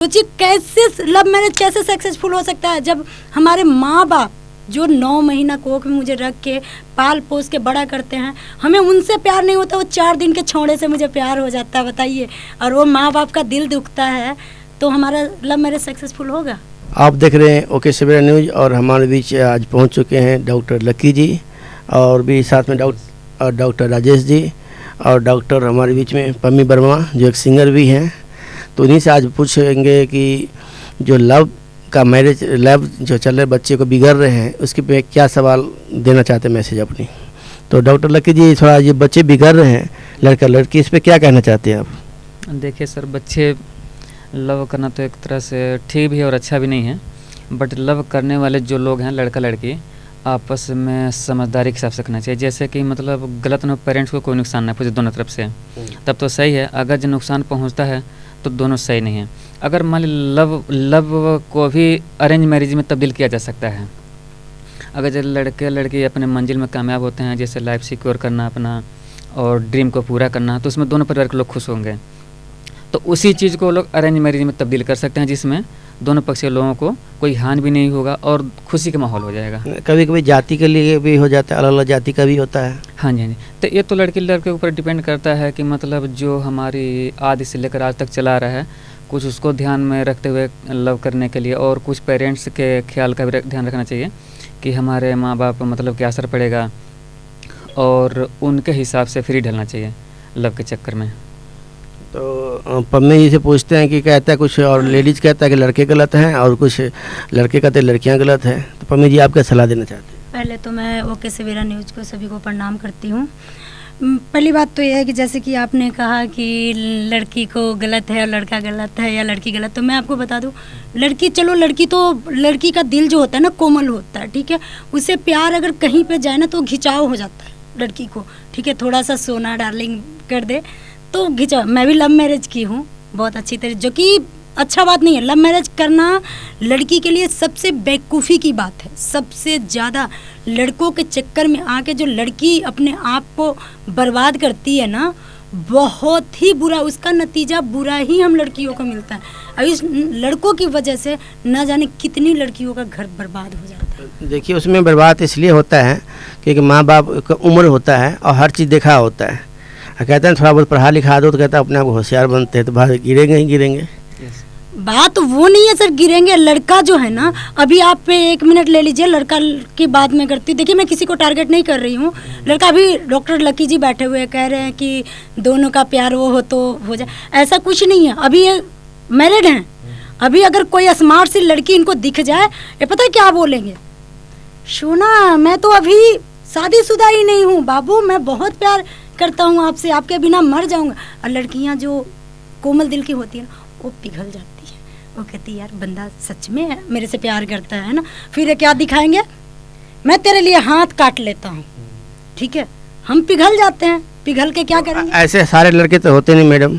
सोचिए कैसे love marriage कैसे सक्सेसफुल हो सकता है, जब हमारे माँ बाप जो 9 महीना कोख में मुझे रख के पाल पोस के बड़ा करते हैं, हमें उनसे प्यार नहीं होता, वो 4 दिन के छोड़े से मुझे प्यार हो जाता है, बताइए। और वो माँ बाप का दिल दुखता है, तो हमारा लव मैरिज सक्सेसफुल होगा। आप देख रहे हैं ओके सवेरा न्यूज़ और हमारे बीच आज पहुंच चुके हैं डॉक्टर लक्की जी और भी साथ में डॉक्टर राजेश जी और डॉक्टर हमारे बीच में पम्मी वर्मा जो एक सिंगर भी हैं। तो उन्हीं से आज पूछेंगे कि जो लव जो चल रहे बच्चे को बिगड़ रहे हैं उसके पे क्या सवाल देना चाहते हैं मैसेज अपनी। तो डॉक्टर लक्की जी, थोड़ा ये बच्चे बिगड़ रहे हैं लड़का लड़की, इस पे क्या कहना चाहते हैं आप? देखिए सर, बच्चे लव करना तो एक तरह से ठीक भी है और अच्छा भी नहीं है, बट लव करने वाले जो लोग हैं लड़का लड़की आपस में समझदारी के हिसाब से करना चाहिए। जैसे कि मतलब गलत न पेरेंट्स को कोई नुकसान ना पहुँचे दोनों तरफ से, तब तो सही है। अगर जो नुकसान पहुँचता है तो दोनों सही नहीं है। अगर मान ली लव को भी अरेंज मैरिज में तब्दील किया जा सकता है। अगर जब लड़के लड़की अपने मंजिल में कामयाब होते हैं, जैसे लाइफ सिक्योर करना अपना और ड्रीम को पूरा करना, तो उसमें दोनों परिवार के लोग खुश होंगे। तो उसी चीज़ को लोग अरेंज मैरिज में तब्दील कर सकते हैं, जिसमें दोनों पक्ष के लोगों को कोई हानि भी नहीं होगा और खुशी का माहौल हो जाएगा। कभी कभी जाति के लिए भी हो जाता है, अलग अलग जाति का भी होता है। हाँ जी, हाँ जी। तो ये तो लड़के के ऊपर डिपेंड करता है कि मतलब जो हमारी आदि से लेकर आज तक चला रहा है, कुछ उसको ध्यान में रखते हुए लव करने के लिए, और कुछ पेरेंट्स के ख्याल का भी ध्यान रखना चाहिए कि हमारे माँ बाप मतलब क्या असर पड़ेगा, और उनके हिसाब से फ्री ढलना चाहिए लव के चक्कर में। तो पम्मी जी से पूछते हैं कि कहता है कुछ और लेडीज़ कहता है कि लड़के गलत हैं और कुछ लड़के कहते हैं लड़कियां गलत हैं। तो पम्मी जी आप क्या सलाह देना चाहते हैं? पहले तो मैं ओके सवेरा न्यूज़ को सभी को प्रणाम करती हूँ। पहली बात तो यह है कि जैसे कि आपने कहा कि लड़की को गलत है और लड़का गलत है या लड़की गलत, तो मैं आपको बता दूं, लड़की चलो लड़की का दिल जो होता है ना कोमल होता है, ठीक है। उसे प्यार अगर कहीं पे जाए ना तो घिंचाव हो जाता है लड़की को, ठीक है। थोड़ा सा सोना डार्लिंग कर दे तो घिंचाव। मैं भी लव मैरिज की हूँ बहुत अच्छी तरह, जो कि अच्छा बात नहीं है। लव मैरिज करना लड़की के लिए सबसे बेवकूफ़ी की बात है। सबसे ज़्यादा लड़कों के चक्कर में आके जो लड़की अपने आप को बर्बाद करती है ना, बहुत ही बुरा, उसका नतीजा बुरा ही हम लड़कियों को मिलता है। और इस लड़कों की वजह से न जाने कितनी लड़कियों का घर बर्बाद हो जाता है। देखिए, उसमें बर्बाद इसलिए होता है क्योंकि माँ बाप का उम्र होता है और हर चीज़ देखा होता है। कहते हैं थोड़ा बहुत पढ़ा लिखा दो तो कहता है अपने आप होशियार बनते हैं, तो बाहर गिरेंगे ही गिरेंगे। बात वो नहीं है सर गिरेंगे। लड़का जो है ना, अभी आप पे 1 मिनट ले लीजिए, लड़का की बात मैं करती हूँ। देखिए, मैं किसी को टारगेट नहीं कर रही हूँ। लड़का अभी डॉक्टर लक्की जी बैठे हुए कह रहे हैं कि दोनों का प्यार वो हो तो हो जाए, ऐसा कुछ नहीं है। अभी ये मैरिड हैं, अभी अगर कोई स्मार्ट सी लड़की इनको दिख जाए, ये पता है क्या बोलेंगे? सोना, मैं तो अभी शादीशुदा ही नहीं हूँ बाबू, मैं बहुत प्यार करता हूँ आपसे, आपके बिना मर जाऊँगा। और लड़कियाँ जो कोमल दिल की होती है ना, वो पिघल जाती है। वो कहती है यार बंदा सच में मेरे से प्यार करता है ना। फिर ये क्या दिखाएंगे? मैं तेरे लिए हाथ काट लेता हूँ, ठीक है। हम पिघल जाते हैं, पिघल के क्या करेंगे? ऐसे सारे लड़के तो होते नहीं मैडम।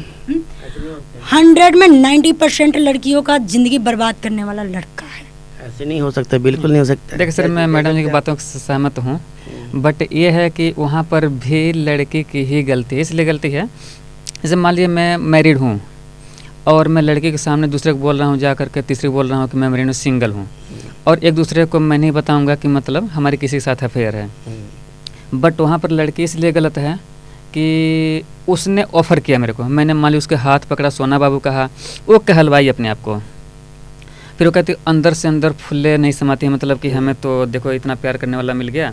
100 में 90% लड़कियों का जिंदगी बर्बाद करने वाला लड़का है। ऐसे नहीं हो सकता, बिल्कुल नहीं हो सकता। देखिए सर, मैं मैडम जी की बातों से सहमत हूँ, बट ये है कि वहाँ पर भी लड़की की ही गलती है। इसलिए गलती है, जैसे मान लीजिए मैं मैरिड हूँ और मैं लड़की के सामने दूसरे को बोल रहा हूँ, जा करके तीसरे को बोल रहा हूँ कि मैं मैरिड हूँ, सिंगल हूँ, और एक दूसरे को मैं नहीं बताऊँगा कि मतलब हमारी किसी के साथ अफेयर है। बट वहाँ पर लड़की इसलिए गलत है कि उसने ऑफ़र किया मेरे को, मैंने मान ली उसके हाथ पकड़ा, सोना बाबू कहा, वो कहलवाई अपने आप को। फिर वो कहती अंदर से अंदर फुल्ले नहीं समाती है, मतलब कि हमें तो देखो इतना प्यार करने वाला मिल गया।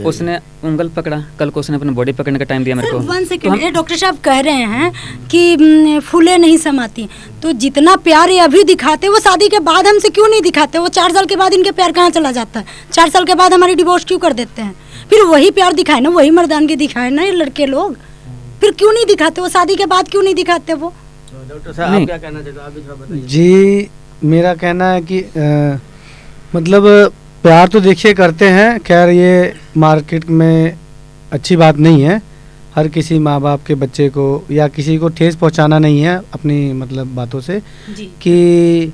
उसने उंगल पकड़ा, कल को उसने अपनी बॉडी पकड़ने का टाइम दिया मेरे को। 1 सेकंड, डॉक्टर साहब कह रहे हैं कि फूले नहीं समाती, तो जितना प्यार ये अभी दिखाते वो शादी के बाद हमसे क्यों नहीं दिखाते? वो 4 साल के बाद इनके प्यार कहाँ चला जाता है? 4 साल के बाद हमारी डिवोर्स क्यों कर देते हैं? फिर वही प्यार दिखाए ना, वही मर्दानगी दिखाए ना ये लड़के लोग, फिर क्यों नहीं दिखाते? वो शादी के बाद क्यों नहीं दिखाते? वो डॉक्टर साहब आप क्या कहना चाहते हो? आप भी थोड़ा बताइए। जी, मेरा कहना है कि मतलब प्यार तो देखिए करते हैं, खैर ये मार्केट में अच्छी बात नहीं है। हर किसी माँ बाप के बच्चे को या किसी को ठेस पहुंचाना नहीं है अपनी मतलब बातों से जी। कि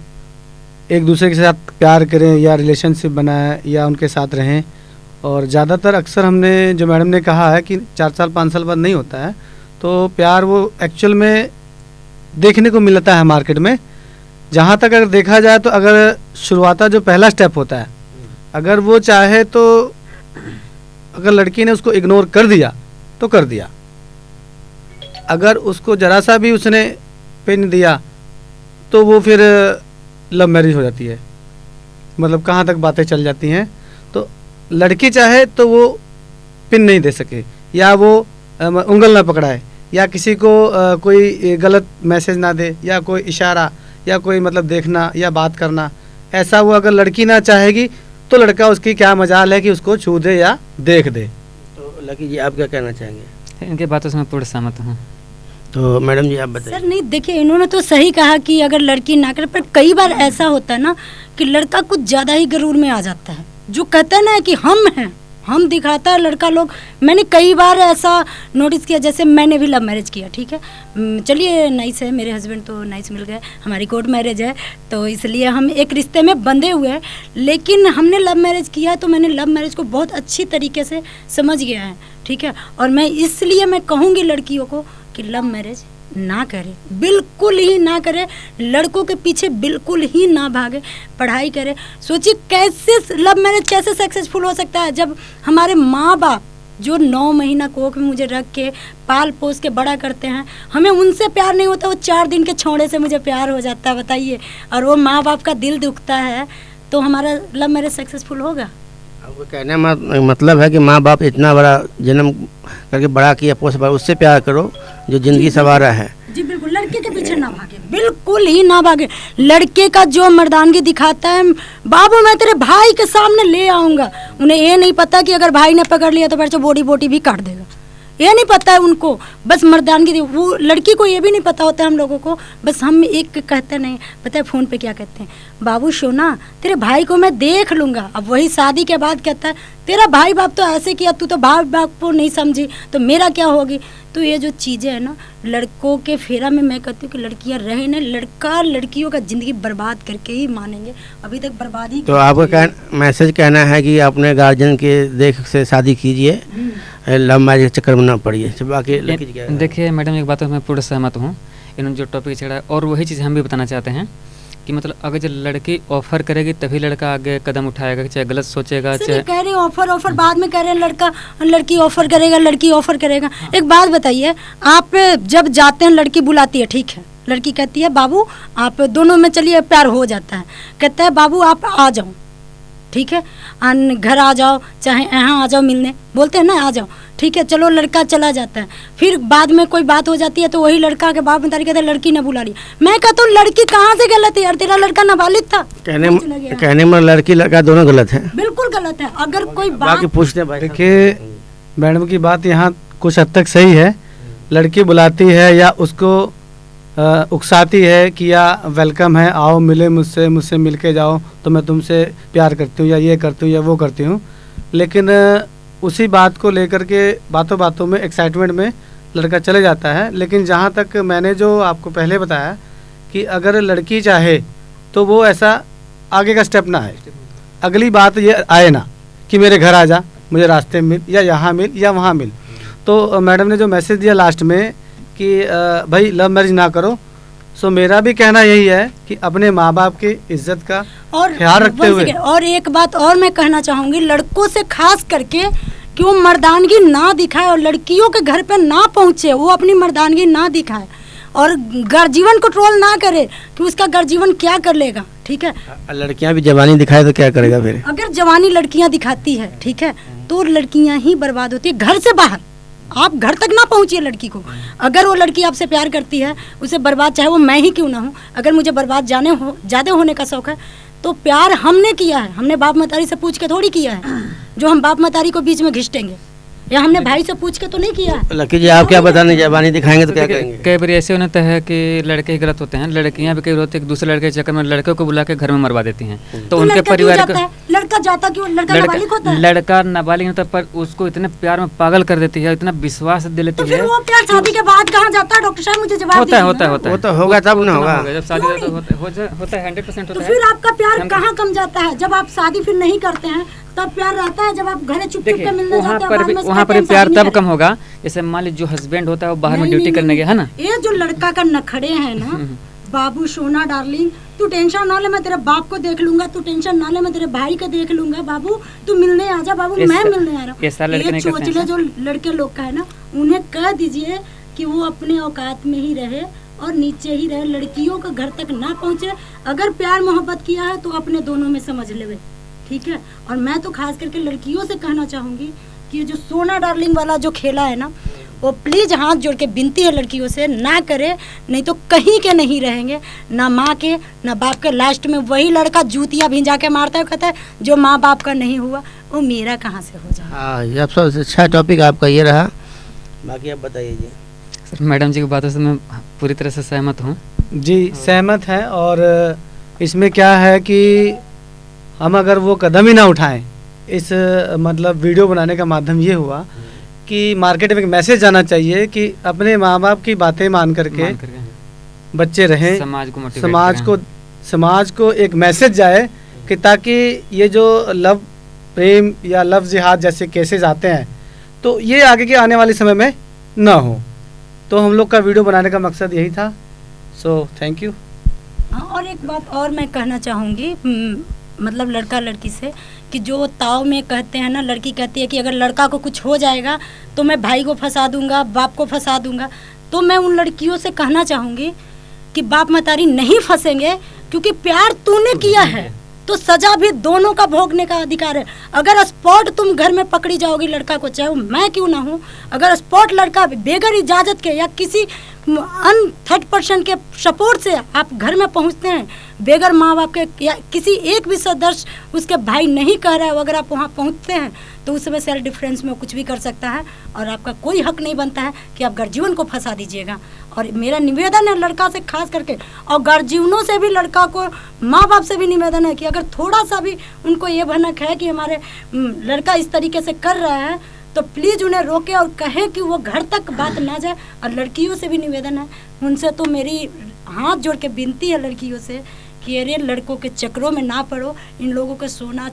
एक दूसरे के साथ प्यार करें या रिलेशनशिप बनाएं या उनके साथ रहें। और ज़्यादातर अक्सर हमने जो मैडम ने कहा है कि 4 साल 5 साल बाद नहीं होता है, तो प्यार वो एक्चुअल में देखने को मिलता है मार्केट में। जहाँ तक अगर देखा जाए तो अगर शुरुआता जो पहला स्टेप होता है, अगर वो चाहे तो अगर लड़की ने उसको इग्नोर कर दिया तो कर दिया, अगर उसको ज़रा सा भी उसने पिन दिया तो वो फिर लव मैरिज हो जाती है। मतलब कहाँ तक बातें चल जाती हैं। तो लड़की चाहे तो वो पिन नहीं दे सके, या वो उंगल ना पकड़ाए, या किसी को कोई गलत मैसेज ना दे, या कोई इशारा, या कोई मतलब देखना या बात करना, ऐसा वो अगर लड़की ना चाहेगी तो लड़का उसकी क्या मजाल है कि उसको छू दे या देख दे। तो लकी जी आप क्या कहना चाहेंगे? इनके बातों से मैं पूर्ण सहमत हूँ। तो मैडम जी आप बताइए। सर नहीं, देखिए इन्होंने तो सही कहा कि अगर लड़की ना करे, पर कई बार ऐसा होता है ना कि लड़का कुछ ज़्यादा ही गरूर में आ जाता है, जो कहता है ना कि हम हैं, हम दिखाता है लड़का लोग। मैंने कई बार ऐसा नोटिस किया, जैसे मैंने भी लव मैरिज किया, ठीक है, चलिए नाइस है, मेरे हस्बैंड तो नाइस मिल गए, हमारी कोर्ट मैरिज है तो इसलिए हम एक रिश्ते में बंधे हुए हैं। लेकिन हमने लव मैरिज किया तो मैंने लव मैरिज को बहुत अच्छी तरीके से समझ गया है, ठीक है। और मैं इसलिए मैं कहूँगी लड़कियों को कि लव मैरिज ना करे, बिल्कुल ही ना करे, लड़कों के पीछे बिल्कुल ही ना भागे, पढ़ाई करे। सोचिए कैसे लव मैरिज कैसे सक्सेसफुल हो सकता है, जब हमारे माँ बाप जो 9 महीना कोख में मुझे रख के पाल पोस के बड़ा करते हैं, हमें उनसे प्यार नहीं होता, वो 4 दिन के छोड़े से मुझे प्यार हो जाता है, बताइए। और वो माँ बाप का दिल दुखता है, तो हमारा लव मैरिज सक्सेसफुल होगा? आपको कहने का मतलब है कि माँ बाप इतना बड़ा जन्म करके बड़ा किया, पोस बड़ा, उससे प्यार करो जो जिंदगी संवारा है। जी बिल्कुल, लड़के के पीछे ना भागे, बिल्कुल ही ना भागे। लड़के का जो मर्दानगी दिखाता है, बाबू मैं तेरे भाई के सामने ले आऊंगा, उन्हें ये नहीं पता कि अगर भाई ने पकड़ लिया तो फिर बोटी बोटी भी काट देगा, ये नहीं पता है उनको। बस मर्दानगी, वो लड़की को ये भी नहीं पता होता है हम लोगों को। बस हम एक कहते नहीं, पता है फ़ोन पे क्या कहते हैं, बाबू सोना तेरे भाई को मैं देख लूँगा। अब वही शादी के बाद कहता है तेरा भाई बाप तो ऐसे किया, तू तो भाई बाप को नहीं समझी तो मेरा क्या होगी। तो ये जो चीज़ें हैं ना, लड़कों के फेरा में मैं कहती हूँ कि लड़कियाँ रहे ना, लड़का लड़कियों का ज़िंदगी बर्बाद करके ही मानेंगे, अभी तक बर्बाद ही। तो आपका मैसेज कहना है कि अपने गार्जियन के देख से शादी कीजिए, लव मैरिज के चक्कर में ना पड़िए। बाकी देखिए मैडम, एक बात मैं पूर्ण सहमत हूँ, इन्होंने जो टॉपिक छेड़ा है, और वही चीज़ हम भी बताना चाहते हैं कि मतलब अगर जब लड़की ऑफर करेगी तभी लड़का आगे कदम उठाएगा, चाहे गलत सोचेगा। चाहे कह रहे ऑफर बाद में कह रहे हैं लड़की ऑफर करेगा, लड़की ऑफर करेगा। एक बात बताइए, आप जब जाते हैं लड़की बुलाती है, ठीक है, लड़की कहती है बाबू आप दोनों में चलिए, प्यार हो जाता है, कहता है बाबू आप आ जाओ, ठीक है, घर आ जाओ, चाहे यहाँ आ जाओ मिलने, बोलते हैं ना आ जाओ, ठीक है, चलो लड़का चला जाता है। फिर बाद में कोई बात हो जाती है तो वही लड़का के बाप बतारी कहते हैं लड़की ने बुला लिया। मैं कहता हूँ लड़की कहाँ से गलत है यार, तेरा लड़का नाबालिग था। कहने में लड़की लड़का दोनों गलत है, बिल्कुल गलत है। अगर कोई बात पूछते भाई, देखिए मैडम की बात यहाँ कुछ हद तक सही है। लड़की बुलाती है या उसको उकसाती है कि या वेलकम है, आओ मिले मुझसे मिल के जाओ, तो मैं तुमसे प्यार करती हूँ या ये करती हूँ या वो करती हूँ। लेकिन उसी बात को लेकर के बातों बातों में एक्साइटमेंट में लड़का चले जाता है। लेकिन जहाँ तक मैंने जो आपको पहले बताया कि अगर लड़की चाहे तो वो ऐसा आगे का स्टेप ना है, अगली बात ये आए ना कि मेरे घर आ जा, मुझे रास्ते में मिल, या यहाँ मिल या वहाँ मिल। तो मैडम ने जो मैसेज दिया लास्ट में कि भाई लव मैरिज ना करो, सो मेरा भी कहना यही है कि अपने माँ बाप की इज्जत का और ख्याल रखते हुए। और एक बात और मैं कहना चाहूँगी लड़कों से खास करके कि वो मर्दानगी ना दिखाए और लड़कियों के घर पे ना पहुँचे, वो अपनी मर्दानगी ना दिखाए और गर्जीवन को ट्रोल ना करे कि उसका गर्जीवन क्या कर लेगा, ठीक है। लड़कियां भी जवानी दिखाए तो क्या करेगा फिर? अगर जवानी लड़कियां दिखाती है, ठीक है, तो लड़कियां ही बर्बाद होती है। घर से बाहर आप घर तक ना पहुंचिए लड़की को। अगर वो लड़की आपसे प्यार करती है, उसे बर्बाद चाहे वो मैं ही क्यों ना हूँ, अगर मुझे बर्बाद ज़्यादा होने का शौक है तो प्यार हमने किया है, हमने बाप मतारी से पूछ के थोड़ी किया है जो हम बाप मतारी को बीच में घिसटेंगे, या हमने भाई से पूछ के तो नहीं किया है। लकी जी आप क्या बताने, जवानी दिखाएंगे तो क्या करेंगे? कई बार ऐसे होता है कि लड़के ही गलत होते हैं, लड़कियां भी कई होते हैं दूसरे लड़के के चक्कर में लड़के को बुला के घर में मरवा देती हैं। तो उनके परिवार को लड़का जाता क्यों? लड़का नाबालिग होता है। लड़का नाबालिग होता है पर उसको इतने प्यार में पागल कर देती है, इतना विश्वास दे लेती है। तो फिर वो प्यार शादी के बाद कहाँ जाता है? डॉक्टर साहब मुझे जवाब होता है होता है होता है, वो तो होगा तब ना होगा, जब शादी होता है 100% होता तो है। फिर आपका प्यार कहाँ कम जाता है? जब आप शादी फिर नहीं करते हैं तब प्यार रहता है, जब आप घर चुप चुप के मिलने जाते हैं वहाँ पर प्यार तब कम होगा जैसे मान लीजिए जो हस्बैंड होता है वो बाहर में ड्यूटी करने गया है ना। ये जो लड़का का नखड़े हैं ना, बाबू सोना डार्लिंग, तू टेंशन ना ले, मैं तेरे बाप को देख लूंगा, तू टेंशन ना ले, मैं तेरे भाई को देख लूंगा, बाबू तू मिलने आ जा, बाबू मैं मिलने आ रहा हूँ। ये चोचले जो लड़के लोग का है ना, उन्हें कह दीजिए कि वो अपने औकात में ही रहे और नीचे ही रहे, लड़कियों का घर तक ना पहुँचे। अगर प्यार मोहब्बत किया है तो अपने दोनों में समझ ले, ठीक है। और मैं तो खास करके लड़कियों से कहना चाहूँगी कि ये जो सोना डार्लिंग वाला जो खेला है ना, वो प्लीज़ हाथ जोड़ के विनती है लड़कियों से ना करे, नहीं तो कहीं के नहीं रहेंगे, ना माँ के ना बाप के। लास्ट में वही लड़का जूतियाँ भिंजा के मारता है, कहता है जो माँ बाप का नहीं हुआ वो मेरा कहाँ से हो जाए। हाँ, ये सबसे अच्छा टॉपिक आपका ये रहा, बाकी आप बताइए जी। सर मैडम जी की बातों से मैं पूरी तरह से सहमत हूँ। जी सहमत हैं। और इसमें क्या है कि हम अगर वो कदम ही ना उठाएं, इस मतलब वीडियो बनाने का माध्यम ये हुआ कि मार्केट में एक मैसेज जाना चाहिए कि अपने माँ बाप की बातें मान करके बच्चे रहें, समाज को एक मैसेज जाए कि ताकि ये जो लव प्रेम या लव जिहाद जैसे केसेस आते हैं तो ये आगे के आने वाले समय में ना हो। तो हम लोग का वीडियो बनाने का मकसद यही था। So thank you. और एक बात और मैं कहना चाहूँगी, मतलब लड़का लड़की से, कि जो ताव में कहते हैं ना, लड़की कहती है कि अगर लड़का को कुछ हो जाएगा तो मैं भाई को फंसा दूंगा, बाप को फंसा दूंगा। तो मैं उन लड़कियों से कहना चाहूँगी कि बाप मतारी नहीं फंसेंगे, क्योंकि प्यार तूने किया है तो सजा भी दोनों का भोगने का अधिकार है। अगर स्पॉट तुम घर में पकड़ी जाओगी लड़का को, चाहे मैं क्यों ना हूँ, अगर स्पॉट लड़का बेगर इजाज़त के या किसी थर्ड पर्सन के सपोर्ट से आप घर में पहुंचते हैं, बेगर माँ बाप के या किसी एक भी सदस्य उसके भाई नहीं कह रहा है, अगर आप वहाँ पहुंचते हैं तो उस समय सेल्फ डिफेंस में कुछ भी कर सकता है और आपका कोई हक नहीं बनता है कि आप गर्जीवन को फंसा दीजिएगा। और मेरा निवेदन है लड़का से खास करके, और गर्जीवनों से भी, लड़का को माँ बाप से भी निवेदन है कि अगर थोड़ा सा भी उनको ये भनक है कि हमारे लड़का इस तरीके से कर रहा है तो प्लीज़ उन्हें रोके और कहे कि वो घर तक बात ना जाए। और लड़कियों से भी निवेदन है, उनसे तो मेरी हाथ जोड़ के विनती है लड़कियों से कि अरे लड़कों के चक्रों में ना पड़ो। इन लोगों के सोना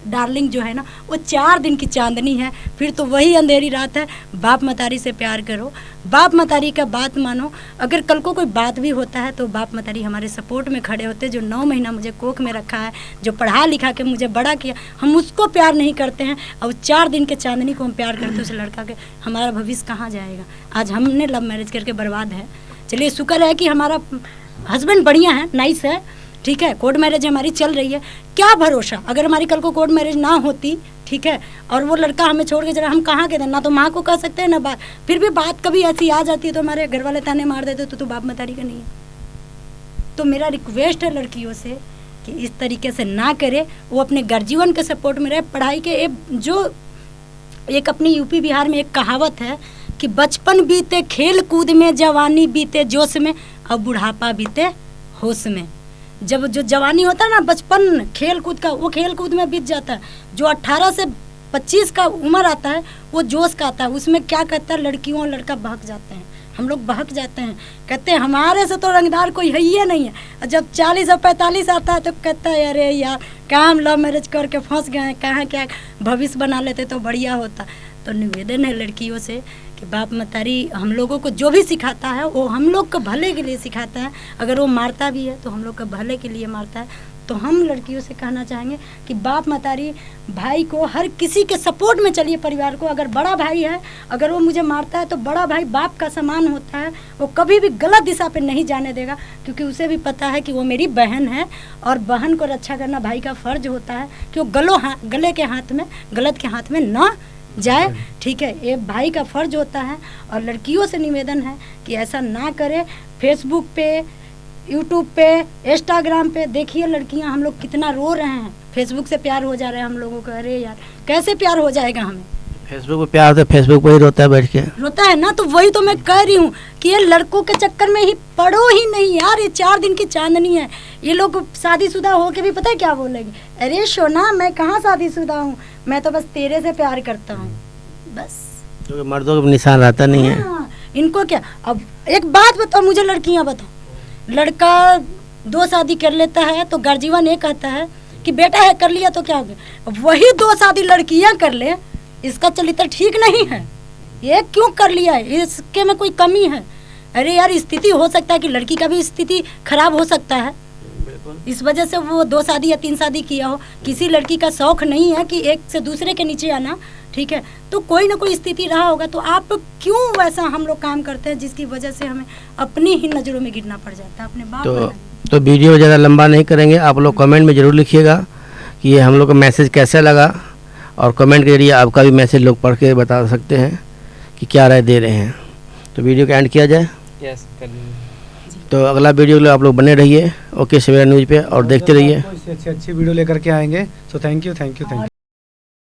डार्लिंग जो है ना, वो 4 दिन की चांदनी है, फिर तो वही अंधेरी रात है। बाप मतारी से प्यार करो, बाप मतारी का बात मानो। अगर कल को कोई बात भी होता है तो बाप मतारी हमारे सपोर्ट में खड़े होते। जो 9 महीना मुझे कोख में रखा है, जो पढ़ा लिखा के मुझे बड़ा किया, हम उसको प्यार नहीं करते हैं और 4 दिन के चांदनी को हम प्यार करते हैं, उस लड़का के, हमारा भविष्य कहाँ जाएगा। आज हमने लव मैरिज करके बर्बाद है। चलिए शुक्र है कि हमारा हस्बैंड बढ़िया है, नाइस है, ठीक है, कोर्ट मैरिज हमारी चल रही है। क्या भरोसा अगर हमारी कल को कोर्ट मैरिज ना होती, ठीक है, और वो लड़का हमें छोड़ के जरा, हम कहाँ के थे, ना तो माँ को कह सकते हैं ना बात। फिर भी बात कभी ऐसी आ जाती है तो हमारे घर वाले ताने मार देते तो बाप मतारी का नहीं है। तो मेरा रिक्वेस्ट है लड़कियों से कि इस तरीके से ना करे, वो अपने गर्जीवन के सपोर्ट में रहे। पढ़ाई के जो एक अपनी यूपी बिहार में एक कहावत है कि बचपन बीते खेल कूद में, जवानी बीते जोश में, और बुढ़ापा बीते होश में। जब जो जवानी होता है ना, बचपन खेल कूद का, वो खेल कूद में बीत जाता है। जो 18 से 25 का उम्र आता है वो जोश का आता है। उसमें क्या कहता है, लड़कियों और लड़का बहक जाते हैं, हम लोग बहक जाते हैं, कहते हैं हमारे से तो रंगदार कोई है ही नहीं है। और जब 40 और 45 आता है तो कहता है अरे यार कहाँ हम लव मैरिज करके फंस गए हैं, कहाँ क्या भविष्य बना लेते तो बढ़िया होता। तो निवेदन है लड़कियों से कि बाप मतारी हम लोगों को जो भी सिखाता है वो हम लोग को भले के लिए सिखाता है। अगर वो मारता भी है तो हम लोग को भले के लिए मारता है। तो हम लड़कियों से कहना चाहेंगे कि बाप मतारी भाई को, हर किसी के सपोर्ट में चलिए परिवार को। अगर बड़ा भाई है, अगर वो मुझे मारता है तो बड़ा भाई बाप का समान होता है, वो कभी भी गलत दिशा पे नहीं जाने देगा, क्योंकि उसे भी पता है कि वो मेरी बहन है और बहन को रक्षा करना भाई का फ़र्ज होता है कि वो गले के हाथ में, गलत के हाथ में ना जाए, ठीक है, ये भाई का फ़र्ज होता है। और लड़कियों से निवेदन है कि ऐसा ना करे। फेसबुक पे, यूट्यूब पे, इंस्टाग्राम पे देखिए लड़कियां, हम लोग कितना रो रहे हैं, फेसबुक से प्यार हो जा रहा है हम लोगों को। अरे यार कैसे प्यार हो जाएगा हमें, फेसबुक पे प्यार तो फेसबुक पे ही रोता है बैठ के, रोता है ना। तो वही तो मैं कह रही हूँ कि ये लड़कों के चक्कर में ही पड़ो ही नहीं यार। ये 4 दिन की चांदनी है। ये लोग शादीशुदा हो के भी पता है क्या बोलेंगे, अरे सोना मैं कहाँ शादीशुदा हूँ, मैं तो बस तेरे से प्यार करता हूँ बस। क्योंकि मर्दों का निशान रहता नहीं है। इनको क्या। अब एक बात बताओ मुझे, लड़कियाँ बताओ, लड़का 2 शादी कर लेता है तो गर्जीवन ये कहता है कि बेटा है कर लिया तो क्या हो गया। वही 2 शादी लड़कियाँ कर ले, इसका चरित्र ठीक नहीं है, ये क्यों कर लिया है, इसके में कोई कमी है। अरे यार, स्थिति हो सकता है कि लड़की का भी स्थिति खराब हो सकता है, इस वजह से वो 2 शादी या 3 शादी किया हो। किसी लड़की का शौक नहीं है कि एक से दूसरे के नीचे आना, ठीक है, तो कोई ना कोई स्थिति रहा होगा। तो आप क्यों वैसा हम लोग काम करते हैं जिसकी वजह से हमें अपनी ही नज़रों में गिरना पड़ जाता है अपने बाप तो वीडियो ज़्यादा लंबा नहीं करेंगे, आप लोग कमेंट में ज़रूर लिखिएगा कि ये हम लोग का मैसेज कैसा लगा, और कमेंट के जरिए आपका भी मैसेज लोग पढ़ के बता सकते हैं कि क्या राय दे रहे हैं। तो वीडियो का एंड किया जाए। यस, कर लीजिए। तो अगला वीडियो के लिए आप लोग बने रहिए ओके सवेरा न्यूज़ पे और देखते रहिए। इससे अच्छी वीडियो लेकर के आएंगे। So thank you.